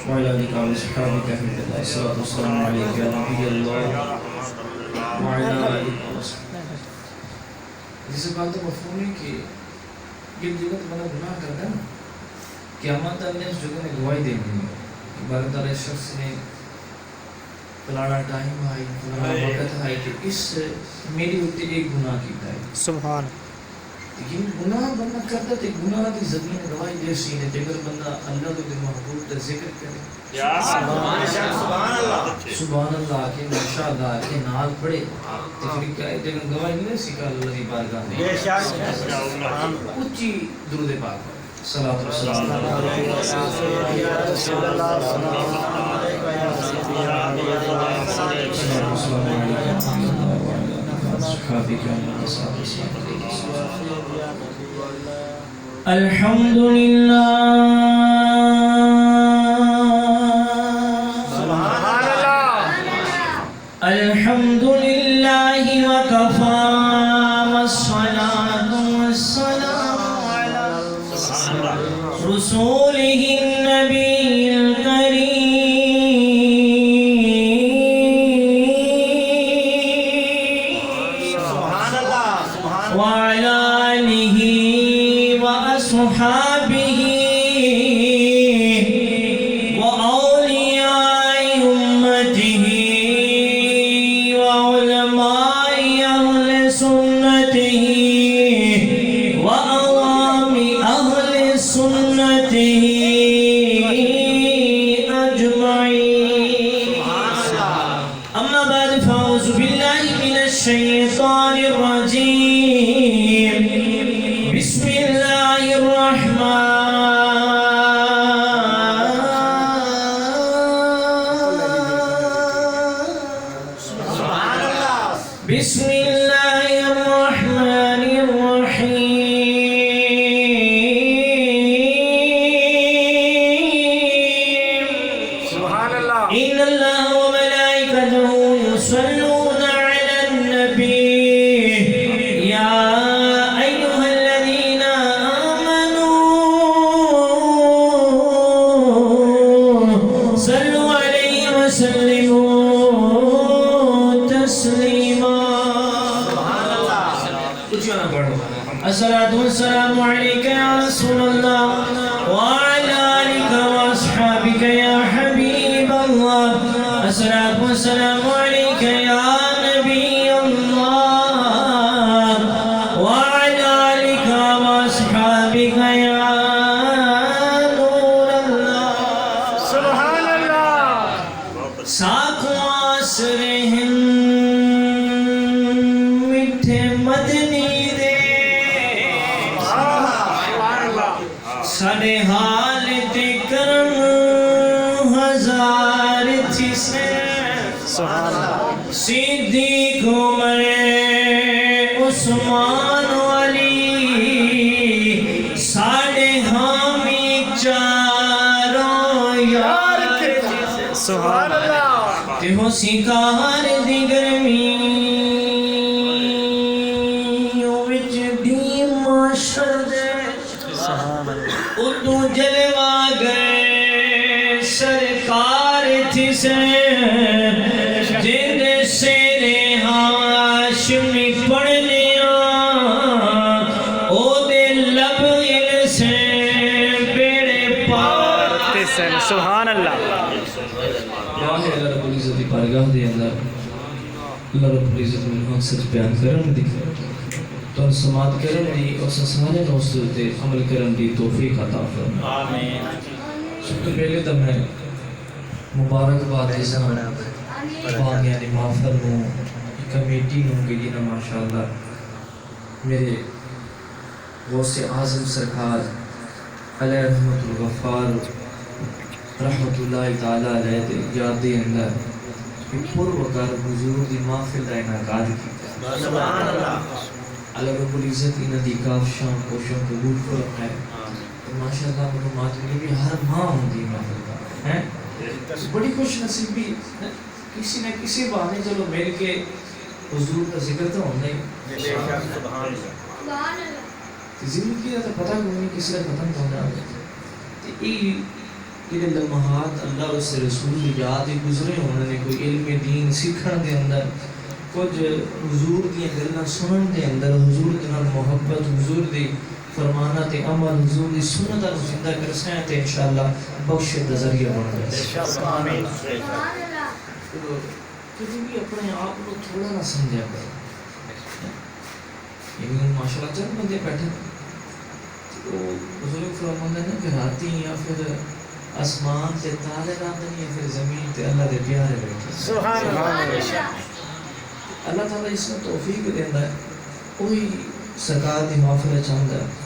وعلى آلك وأصحابك أهل الله الصلاة والسلام عليك يا نبي الله وعلى آلك وأصحابك. جس بات کا مفہوم ہے کہ یہ جگہ تمہارا گناہ کرتا ہے نا، قیامت نے اس جگہ میں گواہی دے دی کہ بارہ تعالیٰ اس شخص نے فلانا ٹائم آئی فلانا وقت آئی کہ اس میری ہوتے ایک گناہ کیتا ہے. سبحان لیکن گناہ بندہ کرتا ہے گناہ کی زمین گواہی دے سی ہے. اگر بندہ اللہ کو دل محبوب کا ذکر کرے سبحان اللہ کے ماشاءاللہ کے نال پڑھے تو پھر کیا ہے جگہ گواہی نہیں سی کہ اللہ کی بارگاہ میں اونچی درود پاک صلاۃ و سلام الحمد للہ الحمد للہ وکفى والصلاة والسلام على رسوله النبي الكريم وعلى آله وأصحابه وأولياء أمته وعلماء أهل سنته وأوام أهل سنته أجمعين. أما بعد فأعوذ بالله من الشيطان الرجيم. بسم الله بسم الله الرحمن الرحيم. إن الله وملائكته يصلون على النبي يا أيها الذين آمنوا صلوا عليه وسلموا تسليما. الصلاة والسلام عليك يا رسول الله وعلى آلك وأصحابك يا حبيب الله. الصلاة والسلام عليك يا نبي الله وعلى آلك وأصحابك يا نور الله. سبحان اللہ. ساکھوں آسرہن میٹھے مدنی دے ساڑے حال تے کرم ہزار تھی سے صدیق عمر عثمان علی ساڑے حامی چاروں یار سبحان اللہ. تے ہو سکار دی گرمی وچ دی معاشر دے اردو جلوہ گئے سرکار تھی سے جن سیر ہاشمی پڑھنے او دے لب ان سے بیڑے پار. سبحان اللہ. اللہ رب العزت کی بارگاہ دے اندر اللہ رب العزت نے مقصد بیان کرن دی تو سماعت کرن دی اور سارے دوستوں تے عمل کرن دی توفیق عطا فرمائے. آمین. سب سے پہلے تو میں مبارکباد دیسا باغ یعنی محفل نو کمیٹی نو کہ جنہاں ماشاءاللہ میرے غوث اعظم سرکار علیہ رحمت الغفار رحمت اللہ تعالیٰ علیہ دے یاد دے اندر پر وقار حضور دی محفل دا انعقاد کیتا. سبحان اللہ. اللہ رب العزت انہ دی کافشاں کوشاں قبول کو رکھا ہے. ماشاءاللہ معلومات میں بھی ہر ماہ ہوندی محفل کا ہے. بڑی خوش نصیبی کسی نہ کسی بہانے چلو مل کے حضور کا ذکر تو ہونا ہی. زندگی کا پتہ نہیں کسی کا ختم ہونا. یہ لمحات اللہ اور اس رسول کی یاد ہی گزرے انہوں نے کوئی علم دین سیکھن دے اندر کچھ حضور کی گلاں سنن دے اندر حضور کے نال محبت حضور دی فرمانات عمل حضور دی سنت کو زندہ کر سائیں تے انشاءاللہ بخش دا ذریعہ بن جائے آمین کبھی بھی اپنے آپ کو تھوڑا نہ سمجھا کرو یعنی ماشاءاللہ چند بندے بیٹھے تو بزرگ فرماندے ہیں کہ راتی یا پھر آسمان سے تارے راندنی یا پھر زمین تے اللہ دے پیارے بیٹھے سبحان اللہ اللہ تعالیٰ اس میں توفیق دیتا ہے وہی سرکار دی محفل چاہتا ہے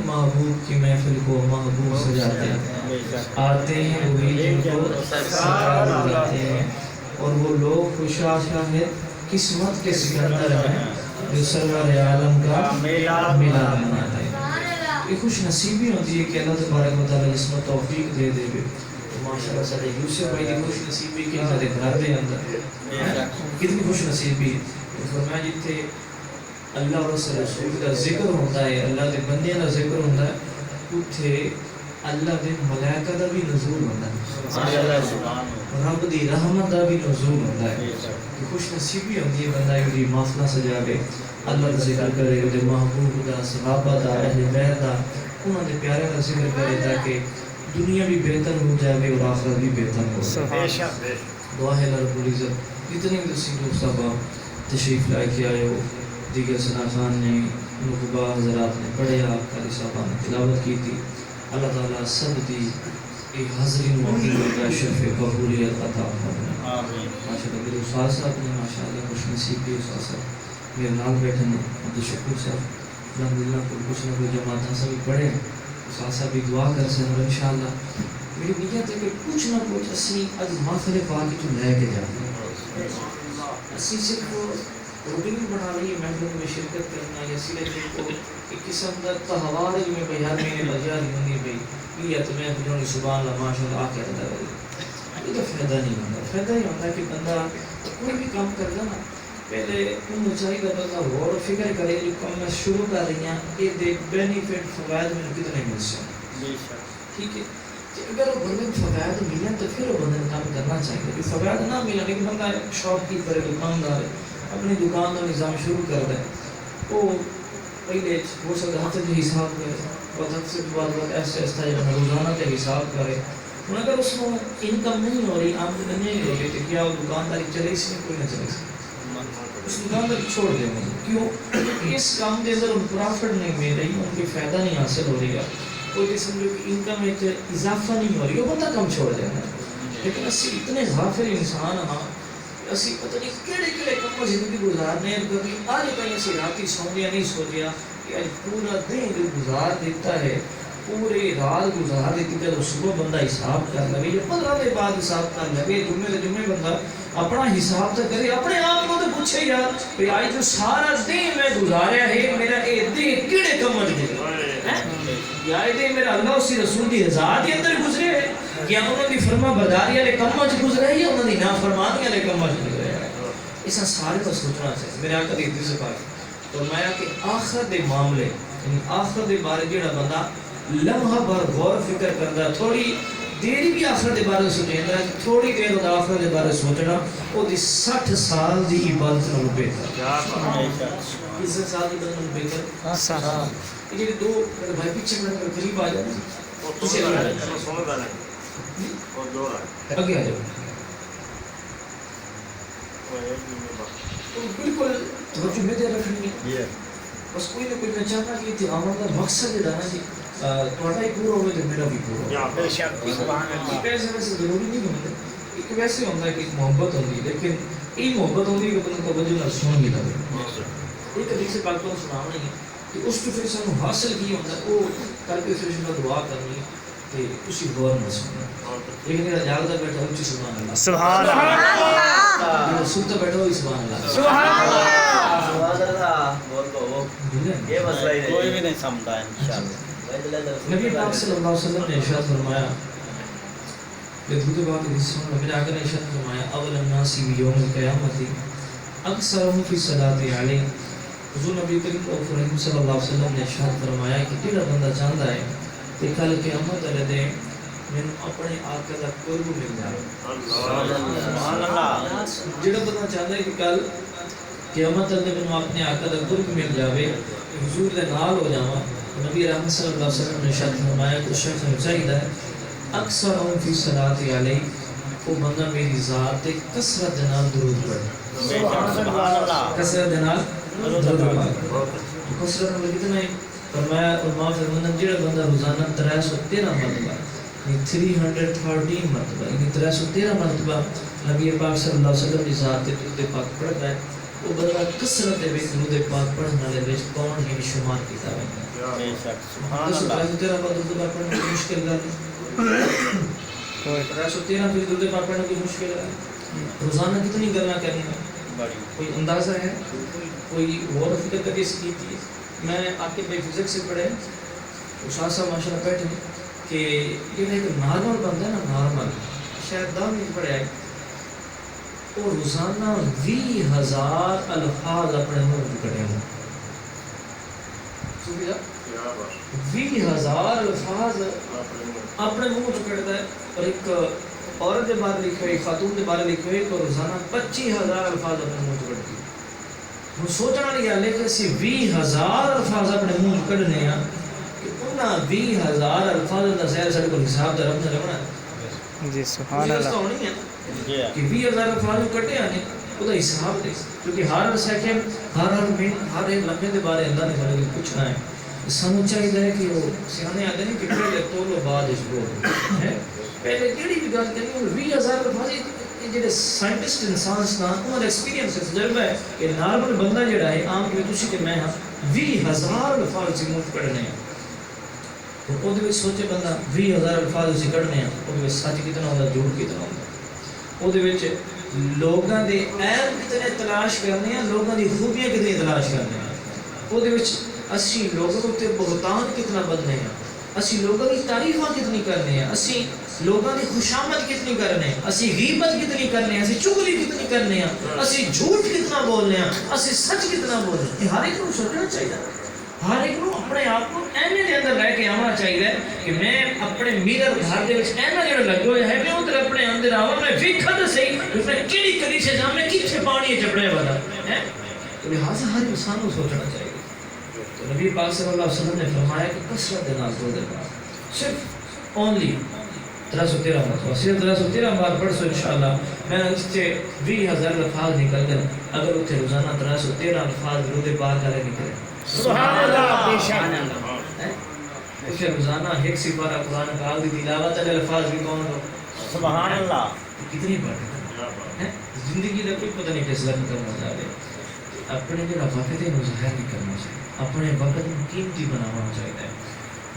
محبوب کی محفل کو محبوب سجاتے ہیں آتے ہیں وہی جن کو سرکار بلاتے ہیں اور وہ لوگ خوشاشا ہے قسمت کے سکندر ہیں جو سرور عالم کا میلاد مناتے ہیں یہ خوش نصیبی ہوتی ہے کہ اللہ تبارک و تعالیٰ اس میں توفیق دے دے گے ماشاءاللہ سارے یوسف بھائی دی خوش نصیبی کہ انہاں دے گھر دے اندر کتنی خوش نصیبی فرمایا جتھے اللہ اور اس رسول کا ذکر ہوتا ہے اللہ دے بندیاں دا ذکر ہوتا ہے اتھے اللہ دے ملائکہ دا بھی نزول ہوتا ہے رب دی رحمت دا بھی نزول ہوتا ہے خوش نصیبی ہوتی ہے بندہ یہ محفلہ سجاوے اللہ دا ذکر کرے دے محبوب دا صحابہ دا اہل بیت دا انہاں دے پیارے دا ذکر کرے تاکہ دنیا بھی بہتر ہو جائے اور آخرت بھی بہتر ہو جائے دعا ہے اللہ رب العزت جتنے بھی دوست صاحب تشریف لائے کے آئے ہو دیگر ثنا خان نے نقبہ حضرات نے پڑھے آپ قاری صاحبہ نے تلاوت کی تھی اللہ تعالیٰ سب دی ایک حضرین موقع کا شرف قبولیت عطا فرمائے ماشاءاللہ میرے استاد صاحب نے ماشاءاللہ خوش نصیب کی استاد صاحب میرے نال بیٹھے ہیں عبدالشکور صاحب الحمدللہ کچھ نہ کوئی جماعتاں سبھی پڑھے استاد صاحب بھی دعا کر سکیں اور انشاءاللہ میری نیت ہے کہ کچھ نہ کچھ اسی از محفل پاک تو لے کے جاتے ہیں اسی صرف روٹین بنا رہی ہے محفل میں شرکت کرنا یا سلے کو ایک قسم کا تہوار میں بیان میں بجا رہی ہوں گی بھائی یہ تو میں جو سبحان اللہ ماشاءاللہ آ کے ادا کر یہ تو فائدہ نہیں ہوتا فائدہ یہ ہوتا کہ بندہ کوئی بھی کام کرتا نا پہلے ان چاہیے بندہ غور و فکر کرے جو کام میں شروع کر رہی ہیں یہ دیکھ بینیفٹ فوائد میں کتنے مل سکتے ٹھیک ہے اگر وہ بندے فوائد ملیں تو پھر وہ بندے کام کرنا چاہیے کہ فوائد نہ ملیں لیکن بندہ شاپ کی پر دکاندار ہے اپنی دکان کا نظام شروع کر دیں وہ پہلے ہو سکتا ہفتے کے حساب کرے اور ہفتے کے بعد ایسے ایسا روزانہ کے حساب کرے اور اگر اس میں انکم نہیں ہو رہی آمدنی نہیں ہو رہی تو کیا وہ دکانداری چلے اس میں کوئی نہ چلے اس دکانداری چھوڑ دیں کیوں اس کام کے اندر ان پرافٹ نہیں مل رہی ان کی فائدہ نہیں حاصل ہو رہی ہے کوئی قسم جو کہ انکم ایک اضافہ نہیں ہو رہی وہ بندہ کم چھوڑ دینا لیکن اسی اتنے غافل انسان ہاں اسی پتہ نہیں کیڑے کیڑے کم زندگی گزارنے ہیں کبھی آج کہیں اسی راتی سوندیا نہیں سوچیا کہ آج پورا دن گزار دیتا ہے پورے رات گزار دیتی ہے تو صبح بندہ حساب کر لگے یا 15 دن بعد حساب کر لگے جمعے بندہ اپنا حساب تو کرے اپنے آپ کو تو پوچھے یار کہ آج جو سارا دن میں گزاریا ہے میرا یہ دن کیڑے کم دے یا یہ دن میرا اللہ اسی رسول کی رضا کے اندر گزرے ہے یا انہوں نے فرما برداری والے کم وچ گزرے ہے یا انہوں نے نافرمانی والے کم وچ گزرے ہے اس سارے کو سوچنا چاہیے میرے آقا دی حدیث پاک فرمایا کہ آخرت دے معاملے یعنی آخرت دے بارے جڑا بندہ لمحہ بھر غور فکر کردا تھوڑی دیر بھی آخرت دے بارے سوچدا ہے تھوڑی دیر بعد آخرت دے بارے سوچنا او دی 60 سال دی عبادت نال بہتر اس سال دی عبادت نال بہتر یہ دو بھائی پیچھے میں قریب آ جائیں اسے آگے آ جاؤ بالکل توجہ میں دے رکھنی ہے بس کوئی نہ کوئی میں چاہتا کہ یہ عمل کا مقصد ہے نا جی تھوڑا ہی پورا ہوئے تو میرا بھی پورا ہوئے پیسے ویسے ضروری نہیں ہوتا ایک ویسے ہوتا ہے کہ ایک محبت ہوتی ہے لیکن یہ محبت ہوتی ہے کہ اپنے توجہ نہ سن بھی لگے ایک حدیث پاک کو سنا نہیں ہے کہ اس کو پھر سانو حاصل کی ہوتا ہے وہ کر کے پھر اس دعا کرنی کہ اسی غور نہ سننا لیکن میرا جاگتا بیٹھا اچھی سبحان اللہ سبحان اللہ سنتا بیٹھا ہوئی سبحان اللہ سبحان اللہ سبحان اللہ بول دو یہ مسئلہ ہی کوئی بھی نہیں سمجھتا انشاءاللہ نبی پاک صلی اللہ علیہ وسلم نے ارشاد فرمایا لدھوتے بات حدیث میں نبی آقا نے ارشاد فرمایا اول الناس یوم القیامت اکثرهم فی الصلاۃ علیہ حضور نبی کریم صلی اللہ علیہ وسلم نے ارشاد فرمایا کہ جڑا بندہ چاہتا ہے کہ کل قیامت والے دن مینوں اپنے آقا دا قرب مل جائے. سبحان اللہ. جڑا بندہ چاہتا ہے کہ کل قیامت تک مینوں اپنے آقا دا قرب مل جاوے, حضور دے نال ہو جاواں. نبی رحمت صلی اللہ علیہ وسلم نے ارشاد فرمایا کہ شخص نوں چاہیے اکثر فی صلاۃ علیہ, وہ بندہ میری ذات تے کثرت دے نال درود پڑھے. سبحان اللہ. کثرت دے نال درود پڑھے. کثرت میں کتنا ہے فرمایا, علماء فرماتے ہیں جڑا بندہ روزانہ 313 مرتبہ 313 مرتبہ یعنی 313 مرتبہ نبی پاک صلی اللہ علیہ وسلم کی ذات تے درود پاک پڑھتا ہے, وہ بندہ کثرت دے وچ درود پاک پڑھن والے وچ کون ہی شمار کیتا ہے. بے شک. سبحان اللہ. 313 مرتبہ درود پاک پڑھنا کوئی مشکل گل نہیں. 313 پھر درود پاک پڑھنا کوئی مشکل ہے. روزانہ کتنی گلاں کرنی ہیں, بڑی کوئی اندازہ ہے, کوئی غور و فکر کر کے اس کی چیز. میں آپ کے بھائی فزکس سے پڑھے, استاد صاحب ماشاء اللہ بیٹھے کہ یہ ایک نارمل بندہ ہے نا, نارمل شاید 10 منٹ پڑھے ہے, وہ روزانہ 20,000 الفاظ اپنے منہ میں کڑے ہیں. 20,000 الفاظ اپنے منہ میں کڑتا ہے. اور ایک عورت کے بارے لکھے ہوئے, خاتون کے بارے لکھے ہوئے تو روزانہ 25,000 الفاظ اپنے منہ میں کڑتی ہے. ہوں سوچنا نہیں گل ہے کہ اسی 20,000 الفاظ اپنے منہ میں کڑنے ہیں کہ انہاں 20,000 الفاظ کا ظاہر سارے کو حساب دا رب نے رکھنا ہے. جی سبحان اللہ. ہونی ہے کہ 20,000 الفاظ کٹے ہیں وہ دا حساب دے, کیونکہ ہر سیکنڈ ہر ایک لمحے کے بارے اللہ نے سارے پوچھنا ہے. سانو چاہیے کہ وہ سیانے آتے ہیں کہ پہلے تولو بعد اس کو ہے, پہلے کیڑی بھی گل کرنی 20,000 الفاظ. جڑے سائنٹسٹ انسان نا انہاں دا ایکسپیرینس تجربہ ہے کہ نارمل بندہ جڑا ہے عام کہ تسی تے میں ہاں 20,000 الفاظ منہ پڑھنے ہیں. تو او دے وچ سوچے بندہ 20,000 الفاظ اسی کڈنے ہیں, او دے وچ سچ کتنا ہوندا, جھوٹ کتنا ہوندا. او دے وچ لوگاں دے عیب کتنے تلاش کرنے ہیں, لوگاں دی خوبیاں کتنی تلاش کرنے ہیں. او دے وچ اسی لوگوں تے بہتان کتنا بدنے ہیں, اسی لوگوں کی تعریفاں کتنی کرنے ہیں, اسی لوگوں کی خوشامد کتنی کرنے ہیں, اسی غیبت کتنی کرنے ہیں, اسی چغلی کتنی کرنے ہیں, اسی جھوٹ کتنا بولنے ہیں, اسی سچ کتنا بولنے ہیں. یہ ہر ایک کو سوچنا چاہیے, ہر ایک کو اپنے آپ کو اینے دے اندر لے کے آنا چاہیے کہ میں اپنے میرر گھر دے وچ اینا جڑا لگے ہوئے ہے میں ادھر اپنے اندر آواں, میں ویکھاں تے صحیح کہ میں کیڑی کڑی سے جا, میں کتھے پانی چپڑے والا ہے. تو لہٰذا ہر انسان کو سوچنا چاہیے. تو نبی پاک صلی اللہ علیہ وسلم نے فرمایا کہ کثرت دے نال دو دے بعد صرف اونلی 313 مرتبہ, صرف 313 بار پڑھ سو انشاءاللہ. میں اس سے 20,000 الفاظ نکل گئے اگر اتنے روزانہ 313 الفاظ درود پاک والے نکلے. سبحان اللہ. بے شک. اسے روزانہ ایک سپارہ قرآن پاک کی تلاوت والے الفاظ بھی کون ہو. سبحان اللہ. کتنی بڑھ زندگی کا کوئی پتہ نہیں کس لگ کرنا چاہے. اپنے جو وقت ہے ظاہر نہیں کرنا چاہیے, اپنے وقت کو قیمتی بنانا چاہیے.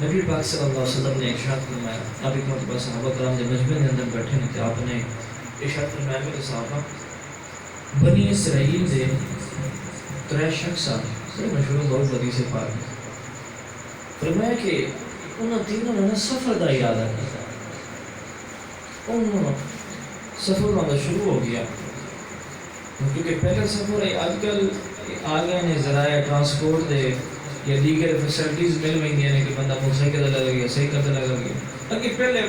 نبی پاک صلی اللہ علیہ وسلم نے ارشاد فرمایا, آپ ایک مرتبہ صحابہ کرام جب مجمع کے اندر بیٹھے ہیں کہ آپ نے ارشاد فرمایا میرے صحابہ بنی اسرائیل دے 3 شخص بڑے مشہور بہت حدیث پاک ہے. فرمایا کہ انہوں تینوں نے سفر کا ارادہ کیا, انہوں سفر کا شروع ہو گیا کیونکہ پہلا سفر ہے آج کل آ گئے نے ذرائع ٹرانسپورٹ دے یا دیگر فیسلٹیز مل گئی ہیں کہ بندہ موٹر سائیکل لگا گیا, سائیکل تے لگا گیا. اگے پہلے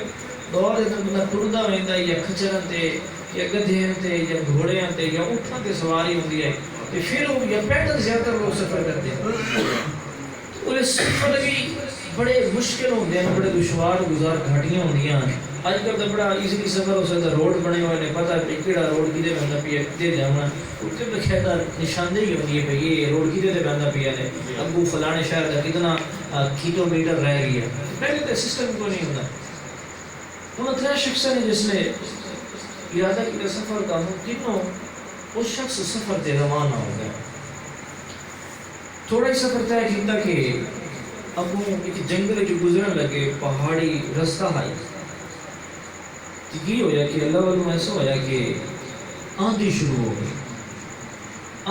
دور دے بندہ ٹردا ویندا یا کھچراں تے یا گدھیاں تے یا گھوڑیاں تے یا اونٹاں تے سواری ہوندی ہے تے پھر وہ یا پیدل زیادہ لوگ سفر کرتے ہیں. اور سفر بھی بڑے مشکل ہوندے ہیں, بڑے دشوار گزار گھاٹیاں ہوندیاں. اج کل تو بڑا ایزیلی سفر ہو سکتا, روڈ بنے ہوئے نے, پتہ ہے کہڑا روڈ کدے بندا پیا کدے جانا, اتنے بخیدہ نشاندہی ہوندی ہے بھئی یہ روڈ کدے تے بندا پیا نے, ابو فلانے شہر کا کتنا کلو میٹر رہ گئی ہے. پہلے تو سسٹم کو نہیں ہوتا. ان 3 شخص نے جس نے ارادہ کیا سفر کا, ہوں تینوں اس شخص سفر تے روانہ ہو گئے. تھوڑا ہی سفر طے کیتا کہ ابو ایک جنگل جو گزرن لگے, پہاڑی رستہ ہے. یہ ہویا کہ اللہ والوں ایسا ہویا کہ آندھی شروع ہو گئی.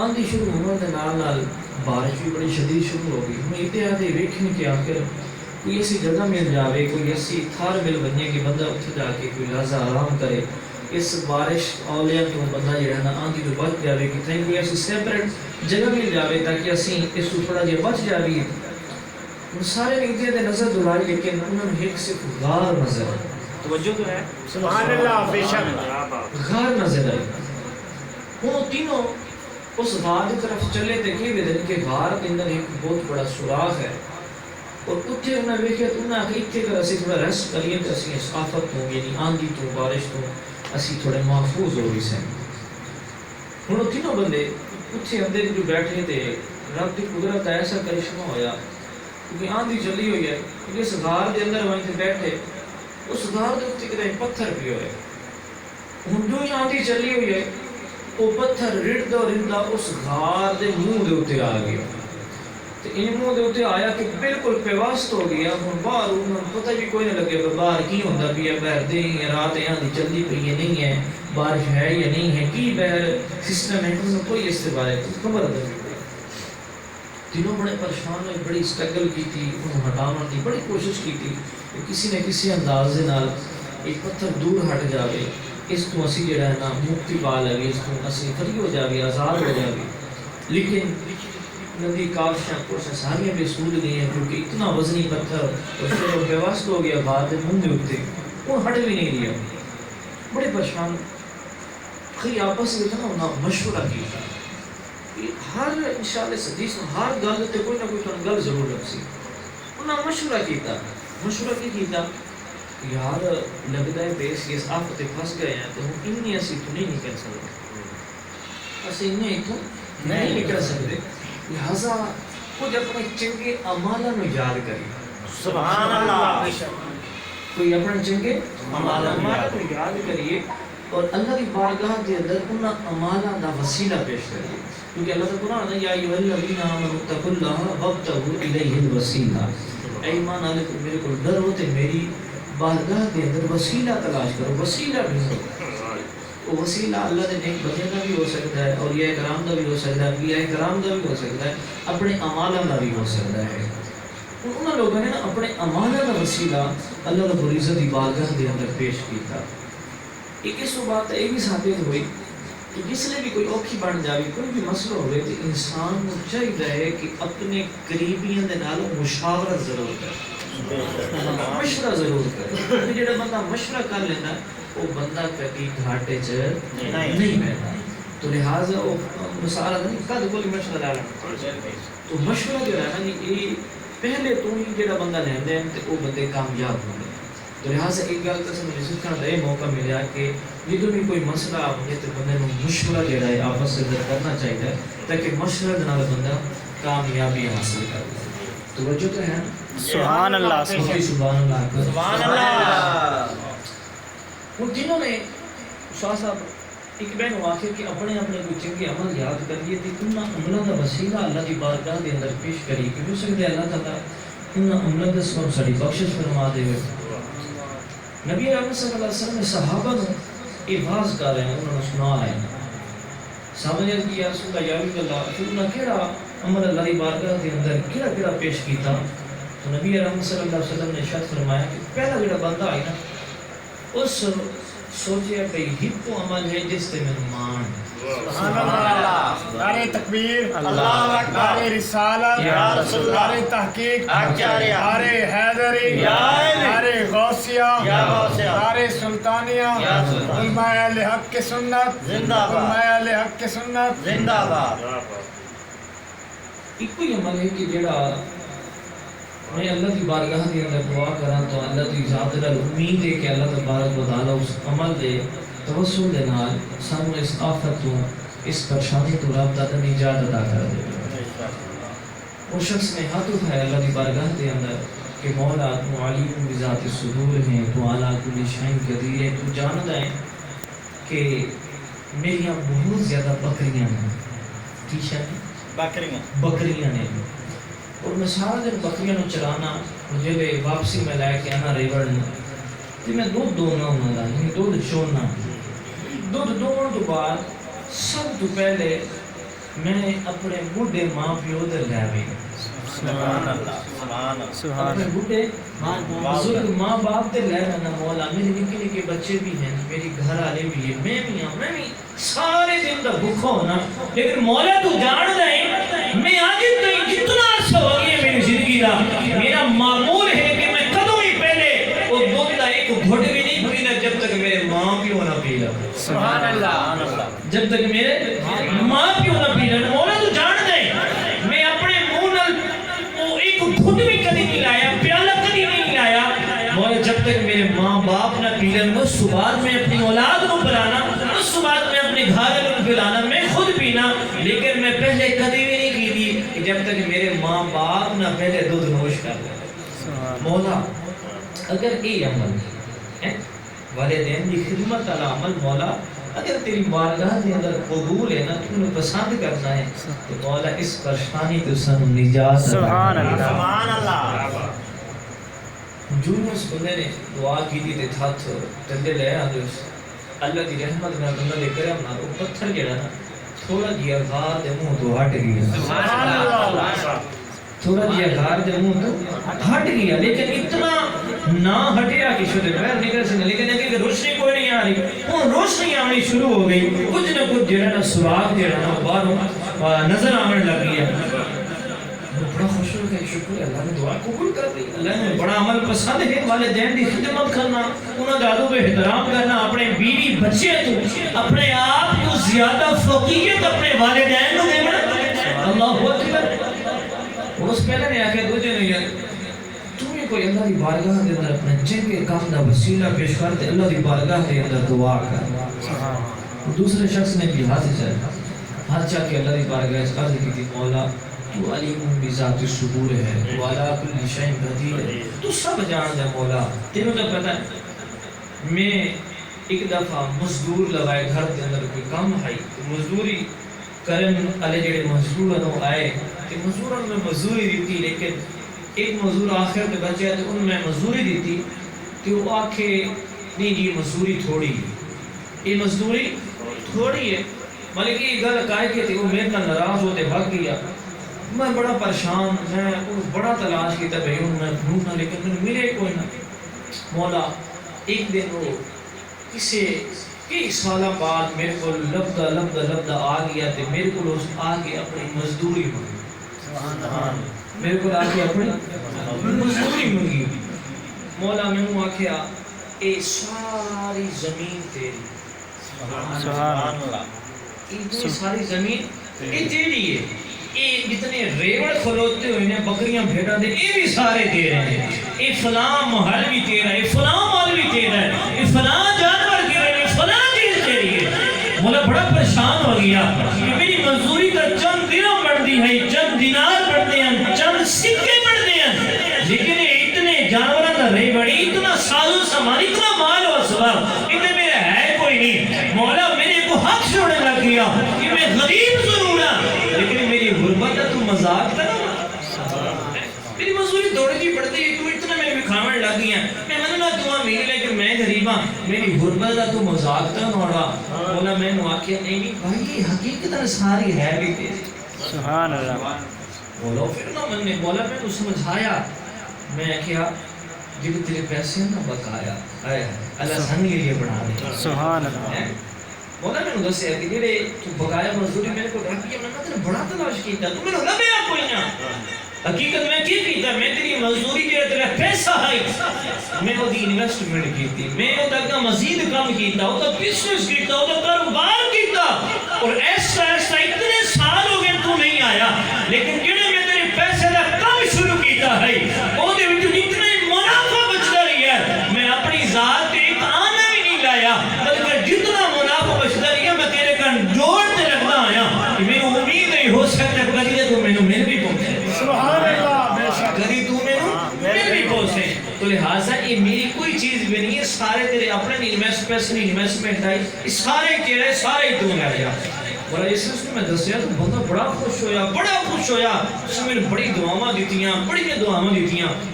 آندھی شروع ہونے کے نال بارش بھی بڑی شدید شروع ہو گئی. ہم اتحادے ویکھنے کہ آخر کوئی ایسی جگہ مل جاوے, کوئی ایسی تھار مل بنے کہ بندہ اتنے جا کے کوئی لحظہ آرام کرے, اس بارش اولیاء تو بندہ جو ہے نا آندھی تو بچ جاوے, کہ کہیں کوئی ایسی سیپریٹ جگہ مل جاوے تاکہ اسی اس کو تھوڑا جہا بچ جاوے. ان سارے اتحادے نظر دوڑائی لیکن انہوں نے ایک صرف غار نظر توجہ تو ہے سبحان اللہ بے شک غار نظر آئی وہ تینوں اس غار کی طرف چلے تھے کہ بدن کے غار کے اندر ایک بہت بڑا سوراخ ہے اور اتنے انہیں دیکھا تو انہیں آگے اتنے کر اسی تھوڑا ریسٹ کریے تو اسی آفت ہوں یعنی آندھی تو بارش تو اسی تھوڑے محفوظ ہو گئی سے ہوں تینوں بندے اتنے اندر جو بیٹھے تھے رب کی قدرت ایسا کرشمہ ہویا کیونکہ آندھی چلی ہوئی ہے کیونکہ اس غار کے اندر وہیں تھے بیٹھے اس غار کے اتنے کدھر پتھر بھی ہوئے ہوں جو ہی آندھی چلی ہوئی ہے وہ پتھر رڑتا اور رڑتا اس غار دے منہ دے اتنے آ گیا تو ان منہ دے اتنے آیا کہ بالکل پیوست ہو گیا ہوں باہر انہوں پتہ بھی کوئی نہیں لگے کہ باہر کی ہوندہ بھی ہے باہر دیں یا رات یہاں دی چلدی پہ یہ نہیں ہے بارش ہے یا نہیں ہے کی باہر سسٹم ہے انہوں کوئی اس سے بارے خبر نہیں تینوں بڑے پریشان ہوئے بڑی سٹرگل کی تھی انہوں ہٹانا کی بڑی کوشش کی تھی کہ کسی نے کسی اندازے نال ایک پتھر دور ہٹ جاوے اس تو اسی جڑا ہے نا مکتی پا لگے اس تو اسی فری ہو جاوے آزاد ہو جاوے لیکن ندی کاوشاں کوشاں ساریاں بے سود گئی ہیں کیونکہ اتنا وزنی پتھر اور پھر وہ بیوست ہو گیا بعد منہ دے اٹھتے وہ ہٹ بھی نہیں دیا بڑے پریشان خی آپس میں تھا نا مشورہ کی ہر انشاءاللہ حدیث ہر گل تے کوئی نہ کوئی تو گل ضرور رکھی انہاں مشورہ کیتا یار لگتا ہے بیس یہ آفت پھنس گئے ہیں تو ہم انہیں اسی تو نہیں نکل سکتے اسی انہیں تو نہیں نکل سکتے لہذا خود اپنے چنگے عمالہ میں یاد کری سبحان اللہ کوئی اپنے چنگے عمالہ میں یاد کریے اور اللہ کی بارگاہ کے اندر انہیں عمالہ دا وسیلہ پیش کریے کیونکہ اللہ کا قرآن ہے یا ایھا الذین آمنوا اتقوا اللہ وابتغوا الیہ الوسیلہ اے ایمان والے کو میرے کو ڈر ہوتے میری بارگاہ کے اندر وسیلہ تلاش کرو وسیلہ ڈھونڈو وہ وسیلہ اللہ نے نیک بندے کا بھی ہو سکتا ہے اور یہ کرام کا بھی ہو سکتا ہے انبیاء کرام کا بھی ہو سکتا ہے اپنے اعمال کا بھی ہو سکتا ہے ان لوگوں نے اپنے اعمال کا وسیلہ اللہ رب العزت کی بارگاہ کے اندر پیش کیا ایک اس بات یہ بھی ثابت ہوئی کہ جس نے بھی کوئی اوکھی بن جائے کوئی بھی مسئلہ ہوئے تو انسان کو چاہیے کہ اپنے قریبیاں دے نال مشاورت ضرور کرے مشورہ ضرور کرے جڑا بندہ مشورہ کر لینا وہ بندہ کبھی گھاٹے چ نہیں بیٹھا تو لہٰذا وہ مثال نہیں کد کوئی مشورہ لینا تو مشورہ جو ہے نا یہ پہلے تو ہی جڑا بندہ لیندے ہیں تو وہ بندے کامیاب ہوندے تو لہٰذا ایک گل تو مجھے سیکھنے کا یہ موقع ملا کہ جدو بھی کوئی مسئلہ آئے تو بندے کو مشورہ جڑا ہے آپس سے کرنا چاہیے تاکہ مشورہ کے نال بندہ کامیابی حاصل کر لے توجہ تو ہے سبحان اللہ سبحان اللہ سبحان اللہ ان تینوں نے شاہ صاحب ایک بین واقع کہ اپنے کوئی چنگے عمل یاد کر لیے تھے انہاں عملوں کا وسیلہ اللہ کی بارگاہ کے اندر پیش کری کہ ہو سکتا ہے اللہ تعالیٰ انہاں عملوں کا سبب ساری بخشش فرما دے ہوئے نبی اکرم صلی اللہ علیہ وسلم نے صحابہ کو یہ واز کر رہے ہیں انہوں نے سنا رہے ہیں صحابہ نے کہا یا رسول اللہ یا حبیب اللہ پھر انہاں کیڑا عمل اللہ کی بارگاہ کے اندر کیڑا پیش کیتا تو نبی اکرم صلی اللہ علیہ وسلم نے ارشاد فرمایا کہ پہلا جڑا بندہ آئی نا اس سوچے کہ ہپ عمل ہے جس سے میں مان سبحان اللہ نعرہ تکبیر اللہ اکبر نعرہ رسالت یا رسول اللہ نعرہ تحقیق نعرہ حیدری نعرہ غوثیہ نعرہ سلطانیہ علماء اہل حق کی سنت زندہ باد علماء اہل حق کی سنت زندہ باد ایک کوئی عمل ہے کہ جڑا میں اللہ کی بارگاہ کے اندر دعا کراں تو اللہ کی ذات نال امید ہے کہ اللہ تبارک و تعالی اس عمل دے توسل دے نال سانو اس آفت تو اس پریشانی تو رب تعالی نجات عطا کر دے وہ شخص نے ہاتھ اٹھایا اللہ کی بارگاہ کے اندر کہ مولا تو علیم بذات الصدور ہیں تو اعلیٰ کل شیء قدیر ہے تو جانتا ہے کہ میریاں بہت زیادہ بکریاں ہیں ٹھیک ہے بکریاں نے اور میں سارا دن بکریاں نو چرانا مجھے واپسی میں لائے کے آنا ریوڑنا تو میں دودھ دونا ہوں گا یعنی دودھ چونا دودھ دون تو بعد سب تو پہلے میں اپنے بڑھے ماں پیو دے لے آئی سبحان اللہ اپنے بڑھے بزرگ ماں باپ دے لے رہنا مولا میری نکی نکی بچے بھی ہیں میری گھر آلے بھی ہیں میں بھی سارے دن دا بھوکا ہونا لیکن مولا تو جان دیں میں آج تک جتنا عرصہ ہو گیا میری زندگی دا میرا معمول ہے کہ میں کدوں ہی پہلے وہ دودھ دا ایک گھٹ بھی نہیں پیو نہ پی لو سبحان اللہ جب تک میرے ماں پیو نہ پی لو مولا تو جان دے میں اپنے منہ نال وہ ایک گھٹ بھی کدی نہیں لایا پیالہ کدی نہیں لایا مولا جب تک میرے ماں باپ نہ پی لیں اس کے بعد میں اپنی اولاد کو پلانا اس کے بعد میں اپنے گھر کو پلانا میں خود پینا لیکن میں پہلے کدی بھی نہیں کی تھی کہ جب تک میرے ماں باپ نہ پہلے دودھ نوش کر لیں مولا اگر یہ عمل ہے والدین کی خدمت والا عمل مولا اگر تیری بارگاہ کے اندر قبول ہے نا تو انہیں پسند کرنا ہے تو مولا اس پریشانی تو سن نجات سبحان اللہ سبحان اللہ جو اس بندے نے دعا کی تھی تے ہاتھ ٹنڈے لے آندے اللہ دی رحمت نال بندہ دے کرم نال او پتھر جڑا نا تھوڑا جیا غار دے منہ تو ہٹ گیا سبحان اللہ تھوڑا جیا غار دے منہ تو ہٹ گیا لیکن اتنا نہ ہٹیا کہ شدے پیر نکل سکے لیکن اگر روشنی کوئی نہیں آ رہی وہ روشنی آنی شروع ہو گئی کچھ نہ کچھ جڑا نا سراغ جڑا نا باہروں نظر آنے لگ گیا بڑا خوش ہو گیا شکر ہے اللہ نے دعا قبول کر دی اللہ نے بڑا عمل پسند ہے والدین کی خدمت کرنا انہاں دا ادب احترام کرنا اپنے بیوی بچے تو اپنے آپ کو زیادہ فوقیت اپنے والدین کو دینا اللہ اکبر اس پہلے نے آکے دوجہ نے یار تمہیں کوئی اللہ دی بارگاہ دے اندر اپنے چنگے کام دا وسیلہ پیش کرتے اللہ دی بارگاہ دے اندر دعا کر دوسرے شخص نے بھی ہاتھ چاہ کے اللہ دی بارگاہ اس عرض کی تھی مولا تو علیم بذات الصدور ہے تو علی کل شیء قدیر ہے تو سب جان دے مولا تینوں تو پتہ ہے میں ایک دفعہ مزدور لگائے گھر کے اندر کوئی کام آئی مزدوری کرن علی جڑے مزدور نو آئے کہ مزدوروں میں مزدوری دیتی لیکن ایک مزدور آخر میں بچے تو ان میں مزدوری دیتی کہ وہ آکھے نہیں جی مزدوری تھوڑی ہے یہ مزدوری تھوڑی ہے ملک یہ گل کہے کہ تھی وہ میرے کا ناراض ہوتے بھاگ گیا میں بڑا پریشان میں بڑا تلاش کی تب میں ڈھونڈنا لیکن میں ملے کوئی نہ مولا ایک دن وہ کسے کئی سالہ بعد میرے کو لبدہ آ گیا تے میرے کو آ کے اپنی مزدوری مانگی میرے کو آ کے اپنی مزدوری مانگی مولا میں نے آکھیا اے ساری زمین تیری سبحان اللہ اتنی ساری زمین یہ تیری ہے یہ جتنے ریوڑ کھلوتے ہوئے ہیں بکریاں بھیڑا دے یہ بھی سارے دے رہے ہیں یہ فلاں محل بھی تیرا ہے یہ فلاں مال بھی تیرا ہے یہ فلاں جانور تیرا ہے یہ فلاں چیز تیری ہے مولا بڑا پریشان ہو گیا کہ میری مزدوری کا چند درہم بڑھتی ہے چند دینار بڑھتے ہیں چند سکے بڑھتے ہیں لیکن یہ اتنے جانوروں کا ریوڑ اتنا سازو سامان اتنا مال و اسباب اتنے میرے ہے کوئی نہیں مولا میرے کو حق چھوڑنے لگ گیا کہ میں غریب ضرور ہوں لیکن میری غربت ہے تو مذاق تھا میری مزدوری دوڑ کی پڑتی ہے تو اتنا میرے بھی کھاوڑ لگ گئی ہیں میں مننا دعا میری لیکن میں غریب ہوں میری غربت ہے تو مذاق تھا نوڑا مولا میں نے آکھیا نہیں بھائی حقیقت ساری ہے بھی تیری سبحان اللہ مولا پھر نہ من نے مولا میں نے سمجھایا میں کیا جب تیرے پیسے نہ بقایا اللہ سن کے لیے بنا دے سبحان اللہ مولا میں نے دسیا کہ میرے تو بقایا مزدوری میرے کو ڈھکی ہے میں نے بڑا تلاش کیتا تو میں نے لبیا کوئی نہ حقیقت میں کی کیتا میں تیری مزدوری دے تیرا پیسہ ہے میں وہ دی انویسٹمنٹ کیتی میں وہ تک مزید کام کیتا وہ تو بزنس کیتا وہ تو کاروبار کیتا اور ایسا اتنے سال ہو گئے تو نہیں آیا لیکن جڑے میں تیرے پیسے دا کام شروع کیتا ہے وہ دے وچ اتنے منافع بچدا رہی ہے میں اپنی ذات تے ایک آنا بھی نہیں لایا بلکہ جتنا منافع بچدا رہی ہے میں تیرے کن جوڑ تے رکھنا آیا کہ میں امید نہیں ہو سکتا کبھی تو میں مل بھی پہنچے سبحان اللہ بے شک کبھی تو میں مل بھی پہنچے تو لہٰذا یہ میری کوئی چیز بھی نہیں ہے سارے تیرے اپنے انویسٹمنٹ آئی یہ سارے تیرے سارے تو لے جا اور اس نے میں دسیا تو بندہ بڑا خوش ہویا اس نے میرے بڑی دعاواں دیتیاں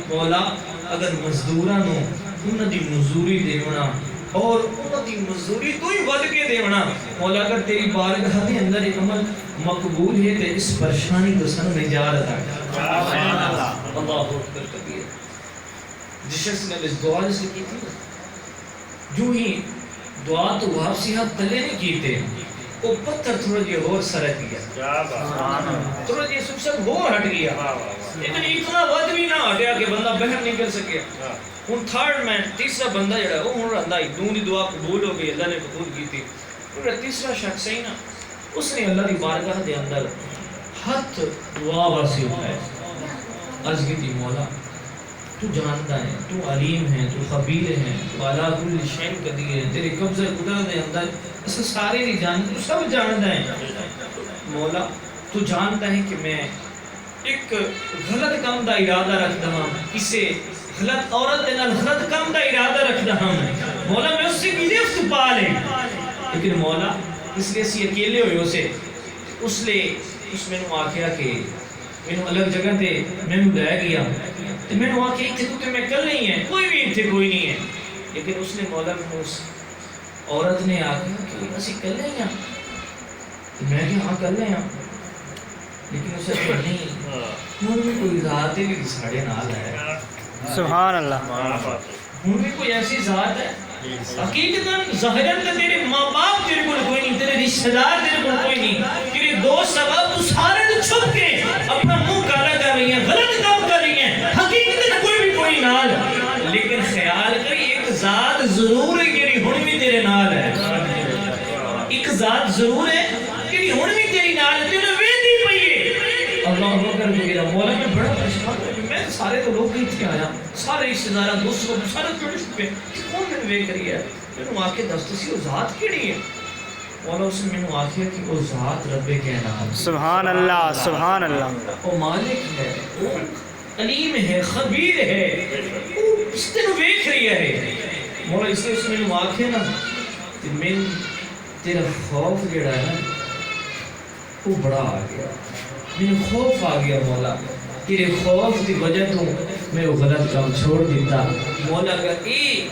مولا اگر مزدوراں نو انہاں دی مزدوری دیونا اور انہاں دی مزدوری تو ہی ود کے دیونا مولا اگر تیری بارگاہ دے اندر ایک عمل مقبول ہے تے اس پریشانی کو سن نجات عطا سبحان اللہ اللہ اکبر کبیر جس شخص نے اس دعا سے کی تھی جو ہی دعا تو واپسی ہاتھ تلے نہیں کیتے وہ پتھر تھوڑا جی اور سرک گیا تھوڑا جی سب ہو ہٹ گیا لیکن اتنا ود بھی نہ ہٹیا کہ بندہ باہر نکل سکے ہوں تھرڈ مین تیسرا بندہ جڑا وہ ہوں رہندا ہی دوں دی دعا قبول ہو گئی اللہ نے قبول کی تھی پھر تیسرا شخص ہے نا اس نے اللہ دی بارگاہ دے اندر ہاتھ دعا واسطے اٹھایا عرض کی تھی مولا تو جانتا ہے تو علیم ہے تو خبیر ہے تو علا کل شیء قدیر ہے تیرے قبضہ قدرت دے اندر اس سارے نہیں جانتے تو سب جانتا ہے مولا تو جانتا ہے کہ میں ایک غلط کام دا ارادہ رکھتا ہوں کسے غلط عورت دے نال غلط کام دا ارادہ رکھتا ہوں مولا میں اس سے گرفت پا لے لیکن مولا اس لیے اسی اکیلے ہوئے اسے اس لیے اس میں نے آکھیا کہ میں نے الگ جگہ تے میں نے لے گیا تو میں نے آکھیا اتھے تو میں کل نہیں ہے کوئی بھی اتھے کوئی نہیں ہے لیکن اس نے مولا میں اس عورت نے آکھیا کہ اسی کل نہیں ہیں میں کہ ہاں کل نہیں ہیں لیکن اسے کہ نہیں ہوں بھی کوئی ذات ہے بھی ساڑے نال ہے سبحان اللہ ہوں بھی کوئی ایسی ذات ہے حقیقتاً ظاہراً تو تیرے ماں باپ تیرے کو کوئی نہیں تیرے رشتہ دار تیرے کو کوئی نہیں تیرے دوست سبب تو سارے تو چھپ کے اپنا منہ کالا کر رہی ہیں غلط کام کر رہی ہیں حقیقتاً کوئی نال لیکن خیال کری ایک ذات ضرور ہے کہ ہن بھی تیرے نال ہے ایک ذات ضرور ہے کہ ہن بھی تیری نال ہے تیرے ویندی پئی ہے اللہ اکبر میرا مولا میں بڑا پریشان ہوں میں سارے تو لوگ ہی آیا سارے رشتہ دار دوست سارے چھوٹے چھوٹے کون میں وے کری ہے میں آ کے دستی سی وہ ذات کیڑی ہے مولا اس نے میں آخیا کہ وہ ذات رب کائنات سبحان اللہ سبحان اللہ وہ مالک ہے وہ علیم ہے خبیر ہے وہ اس نے ویکھ رہی ہے مولا اس نے میں آخیا نا کہ میں تیرا خوف جڑا ہے نا وہ بڑا آ گیا میں خوف آ گیا مولا تیرے خوف کی وجہ تو میں وہ غلط کام چھوڑ دیتا مولا اگر یہ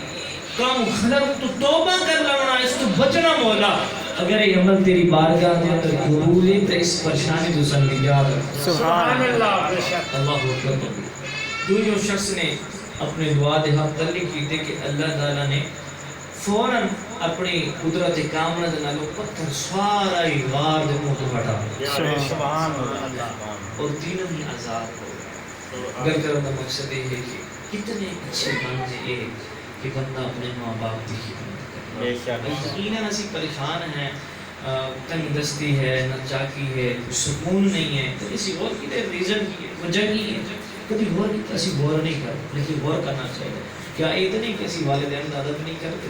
کام غلط تو توبہ کر لونا اس تو بچنا مولا اگر یہ عمل تیری بارگاہ دے اندر قبول ہے تو اس پریشانی تو سن نجات سبحان اللہ اللہ اکبر دوسرے شخص نے اپنے دعا دے ہاتھ تلی کی تھے کہ اللہ تعالیٰ نے فوراً اپنی قدرت کاملہ دے نالو پتھر سارا ہی غار دے منہ تو ہٹا سبحان اللہ اور تینوں ہی آزاد ہو گل کرنے کا مقصد یہ ہے کہ کتنے اچھے بندے یہ کہ بندہ اپنے ماں باپ کی خدمت کرے یقیناً اسی پریشان ہیں تنگ دستی ہے نہ چاکی ہے سکون نہیں ہے تو اسی غور کی ریزن کی ہے وجہ کی ہے کبھی غور کی اسی غور نہیں کرتے لیکن غور کرنا چاہیے کیا اتنے کہ اسی والدین کا ادب نہیں کرتے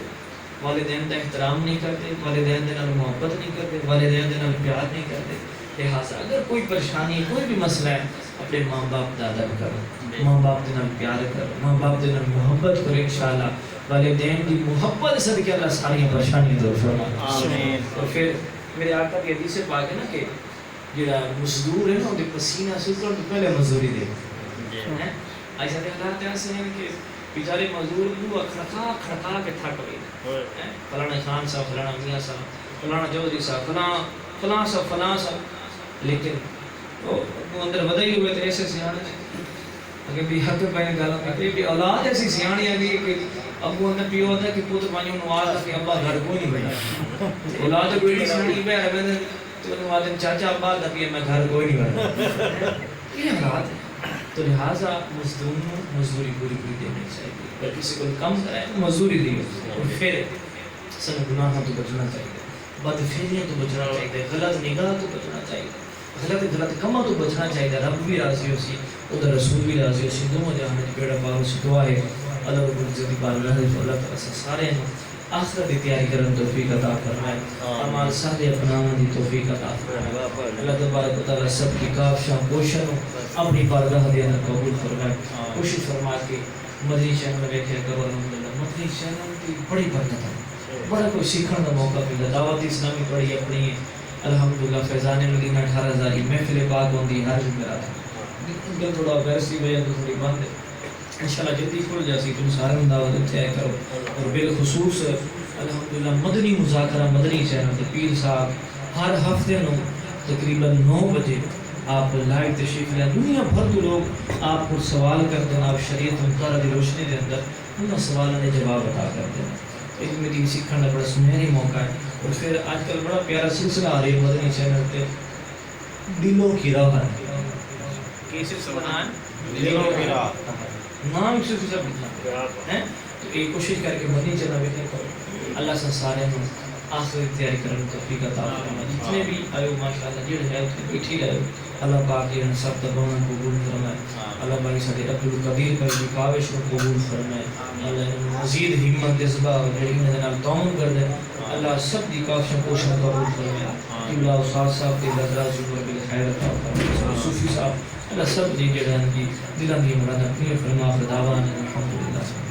والدین کا احترام نہیں کرتے والدین کے نال محبت نہیں کرتے والدین کے نال پیار نہیں کرتے لہٰذا اگر کوئی پریشانی کوئی بھی مسئلہ ہے اپنے ماں باپ کا ادب کرو ماں باپ کے نال پیار کرو ماں باپ کے نال محبت کرو انشاءاللہ والدین کی محبت صدقے اللہ ساری پریشانیاں دور فرمائے اور پھر میرے آقا کی حدیث پاک ہے نا کہ جڑا مزدور ہے نا وہ پسینہ سوکھنے تو پہلے مزدوری دے ایسا دے حالات ایسے ہیں کہ بیچارے مزدور کو کھڑکا کے تھک گئے فلانا خان صاحب فلانا میاں صاحب فلانا چودھری صاحب فلاں صاحب لیکن وہ اندر بدائی ہوئے تو ایسے سیانے اگر بھی حق پہنے گالا میں بھی اولاد ایسی سیانی آگئی کہ ابو اندر پیو ہوتا ہے کہ پوتر پانیوں نواز کہ ابا گھر کوئی نہیں بنا اولاد کوئی نہیں سیانی بے رہے میں تو نوازن چاچا ابا دا کہ میں گھر کوئی نہیں بنا یہ حالات ہے تو لہٰذا مزدوری پوری دینے چاہیے اگر کسی کو کم کرائے تو مزدوری دیو اور پھر سن گناہوں تو بچنا چاہیے بد فعلیاں تو بچنا چاہیے غلط نگاہ تو بچنا چاہیے غلط کماں تو بچنا چاہیے رب بھی راضی ہو سی ادھر رسول بھی راضی ہو سی دونوں جہاں کی بیڑا پاک سے دعا ہے اللہ رب العزت کی بارگاہ میں اللہ تعالیٰ سے سارے آخرت کی تیاری کرن توفیق عطا فرمائے اعمال صالح اپنانے دی توفیق عطا فرمائے اللہ تبارک و تعالیٰ سب کی کافشاں کوششوں اپنی بارگاہ دے اندر قبول فرمائے کوشش فرما کے مدنی چینل دیکھے کرو الحمدللہ مدنی چینل کی بڑی برکت ہے بڑا کوئی سیکھنے کا موقع ملا دعوت اسلامی پڑھی اپنی الحمدللہ فیضان مدینہ 18,000 محفل پاک ہوندی ہر جمعرات ان تھوڑا ویسی وجہ تو تھوڑی بند ہے انشاءاللہ جلدی کھل جاسی تم سارے دعوت دیتے آئے کرو اور بالخصوص الحمدللہ مدنی مذاکرہ مدنی چینل پیر صاحب ہر ہفتے نو تقریباً 9 بجے آپ لائیو تشریف لیں دنیا بھر کے لوگ آپ کو سوال کرتے ہیں آپ شریعت مقررہ دی روشنی دے اندر ان سوالوں نے جواب عطا کرتے ہیں ایک میٹنگ سیکھنے کا بڑا سنہری موقع ہے اور پھر آج کل بڑا پیارا سلسلہ آ رہی ہے مدنی چینل پہ دلوں کی راہ ہے کیسے سنان دلوں کی راہ نام صرف سب لکھنا ہے تو ایک کوشش کر کے بنی چلا بیٹھے کرو اللہ سے سارے ہم آخر تیاری کرنے توفیق عطا فرمائے جتنے بھی آئے ماشاءاللہ جڑے ہے اتنے بیٹھے رہے اللہ پاک یہ سب تباہ قبول فرمائے اللہ بھائی سارے عبد القدیر بھائی کی کاوش کو قبول فرمائے اللہ مزید ہمت جذبہ اور جڑی نال تعاون کر دے اللہ سب دی کاوش کوشش قبول فرمائے قبلہ استاد صاحب کے درجات پر بالخیر عطا فرمائے صوفی صاحب اللہ سب دی جڑے ہیں کی دلوں دی مراد اپنی فرما خداوان الحمدللہ